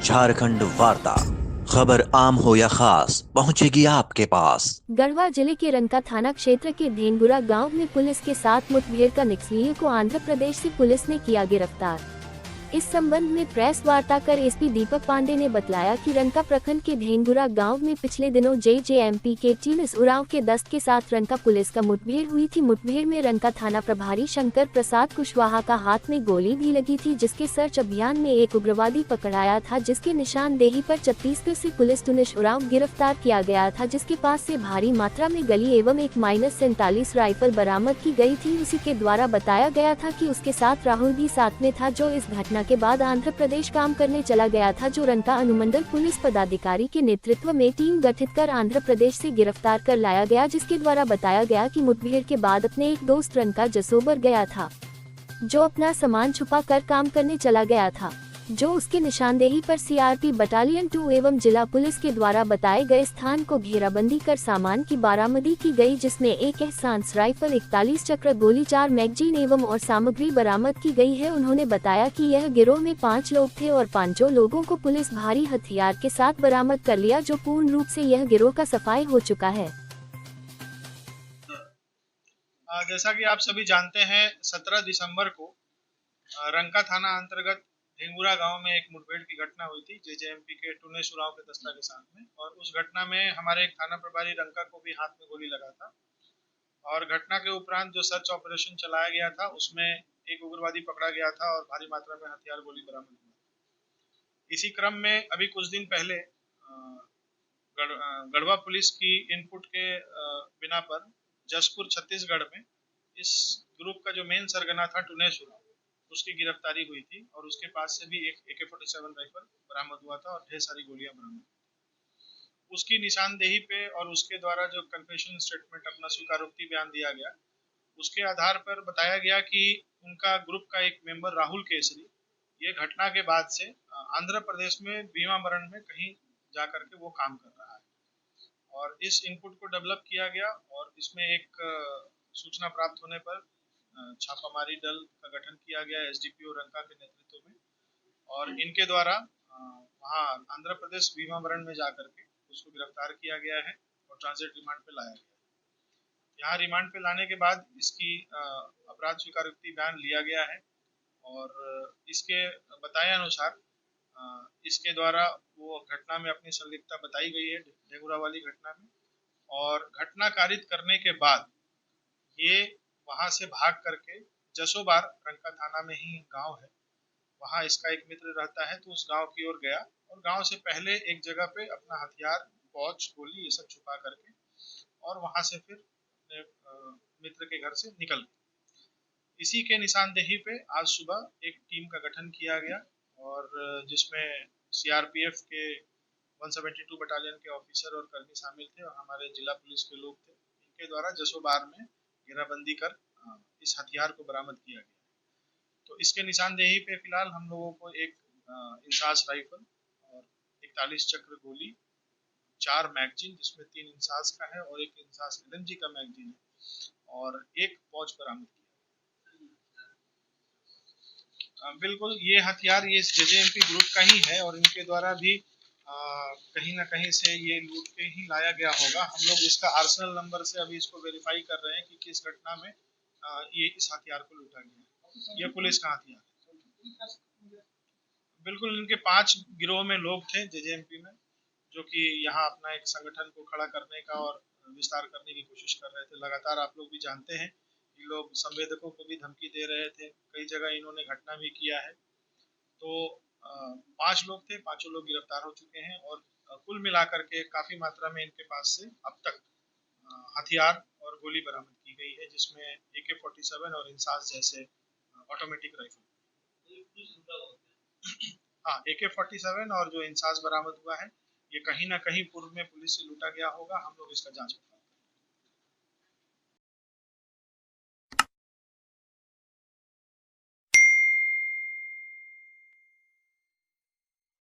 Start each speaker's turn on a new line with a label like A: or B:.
A: झारखंड वार्ता, खबर आम हो या खास पहुंचेगी आपके पास।
B: गढ़वा जिले के रंका थाना क्षेत्र के धेनगुरा गांव में पुलिस के साथ मुठभेड़ का नक्सलियों को आंध्र प्रदेश से पुलिस ने किया गिरफ्तार। इस संबंध में प्रेस वार्ता कर एसपी दीपक पांडे ने बतलाया कि रंका प्रखंड के धेनगुरा गांव में पिछले दिनों जेजेएमपी के पुलिस उरांव के दस्त के साथ रंका पुलिस का मुठभेड़ हुई थी। मुठभेड़ में रंका थाना प्रभारी शंकर प्रसाद कुशवाहा का हाथ में गोली भी लगी थी, जिसके सर्च अभियान में एक उग्रवादी पकड़ाया था, जिसके निशानदेही पर छत्तीसगढ़ से पुलिस तुनिश उरांव गिरफ्तार किया गया था, जिसके पास से भारी मात्रा में गली एवं एक -47 राइफल बरामद की गई थी। उसी के द्वारा बताया गया था कि उसके साथ राहुल भी साथ में था, जो इस घटना के बाद आंध्र प्रदेश काम करने चला गया था। जो रंका अनुमंडल पुलिस पदाधिकारी के नेतृत्व में टीम गठित कर आंध्र प्रदेश से गिरफ्तार कर लाया गया, जिसके द्वारा बताया गया कि मुठभेड़ के बाद अपने एक दोस्त रंका जसोबर गया था, जो अपना सामान छुपा कर काम करने चला गया था, जो उसके निशानदेही पर सीआरपी बटालियन 2 एवं जिला पुलिस के द्वारा बताए गए स्थान को घेराबंदी कर सामान की बरामदी की गई, जिसमें एक एहसांस राइफल, 41 चक्र गोली, 4 मैगजीन एवं और सामग्री बरामद की गई है। उन्होंने बताया कि यह गिरोह में 5 लोग थे और 5 लोगों को पुलिस भारी हथियार के साथ बरामद कर लिया, जो पूर्ण रूप से यह गिरोह का सफाई हो चुका है।
C: जैसा कि आप सभी जानते हैं, 17 दिसंबर को रंका थाना अंतर्गत ढेंगुरा गांव में एक मुठभेड़ की घटना हुई थी जेजेएमपी के टुने सुराव के दस्ता के साथ में। और उस घटना में हमारे एक थाना प्रभारी रंका को भी हाथ में गोली लगा था। और घटना के उपरांत जो सर्च ऑपरेशन चलाया गया था, उसमें एक उग्रवादी पकड़ा गया था और भारी मात्रा में हथियार गोली बरामद हुआ। इसी क्रम में अभी कुछ दिन पहले गढ़वा पुलिस की इनपुट के बिना पर जसपुर छत्तीसगढ़ में इस ग्रुप का जो मेन सरगना था टुने सुराव, उसकी गिरफ्तारी हुई थी और उसके पास से भी एक AK-47 राइफल बरामद हुआ था और ढेर सारी गोलियां बरामद। उसकी निशानदेही पे और उसके द्वारा जो कन्फेशन स्टेटमेंट, अपना स्वीकारोक्ति बयान दिया गया, उसके आधार पर बताया गया कि उनका ग्रुप का एक मेंबर राहुल केसरी ये घटना के बाद से आंध्र प्रदेश में भीमावरम में कहीं जाकर के वो काम कर रहा है। और इस इनपुट को डेवलप किया गया और इसमें एक सूचना प्राप्त होने पर छापामारी दल का गठन किया गया एसडीपीओ रंका के नेतृत्व में। और इनके द्वारा वहाँ आंध्र प्रदेश भीमावरम में जाकर के उसको गिरफ्तार किया गया है और ट्रांजिट रिमांड पे लाया गया। यहाँ रिमांड पे लाने के बाद इसकी अपराध स्वीकारोक्ति बयान लिया गया है और इसके बताए अनुसार इसके द्वारा वो घटना में अपनी संलिप्तता बताई गई है, ढेंगुरा वाली घटना में। और घटना कारित करने के बाद ये वहां से भाग करके जसोबार, रंका थाना में ही गांव है, वहां इसका एक मित्र रहता है, तो उस गांव की ओर गया और गांव से पहले एक जगह पे अपना हथियार, पौच, गोली ये सब छुपा करके और वहां से फिर अपने मित्र के घर से निकल गया। इसी के निशानदेही पे आज सुबह एक टीम का गठन किया गया और जिसमें सीआरपीएफ के 172 बटालियन के ऑफिसर और कर्मी शामिल थे और हमारे जिला पुलिस के लोग थे। इनके द्वारा जसोबार में घेराबंदी कर इस हथियार को बरामद किया गया। तो इसके निशानदेही पे फिलहाल हम लोगों को एक इंसास राइफल और 41 चक्र गोली, 4 मैगजीन जिसमें 3 इंसास का है और एक इंसास LMG का मैगजीन है और एक पौच बरामद किया। बिल्कुल, ये हथियार ये जेजेएमपी ग्रुप का ही है और इनके द्वारा भी कहीं ना कहीं से ये लूट के ही लाया गया होगा। हम लोग इसका आर्सेनल नंबर से अभी इसको वेरीफाई कर रहे हैं कि किस घटना में ये इस हथियार को लूटा गया। ये पुलिस का हथियार है। बिल्कुल, इनके 5 गिरोह में लोग थे जेजेएमपी में, जो कि यहाँ अपना एक संगठन को खड़ा करने का और विस्तार करने की कोशिश कर रहे थे। लगातार आप लोग भी जानते हैं, ये लोग संवेदकों को भी धमकी दे रहे थे, कई जगह इन्होंने घटना भी किया है। तो 5 लोग थे, पांचों लोग गिरफ्तार हो चुके हैं और कुल मिलाकर के काफी मात्रा में इनके पास से अब तक हथियार और गोली बरामद की गई है, जिसमें AK-47 और इंसास जैसे ऑटोमेटिक राइफल। हाँ, AK-47 और जो इंसास बरामद हुआ है, ये कहीं ना कहीं पूर्व में पुलिस से लूटा गया होगा। हम लोग इसका जांच कर रहे हैं।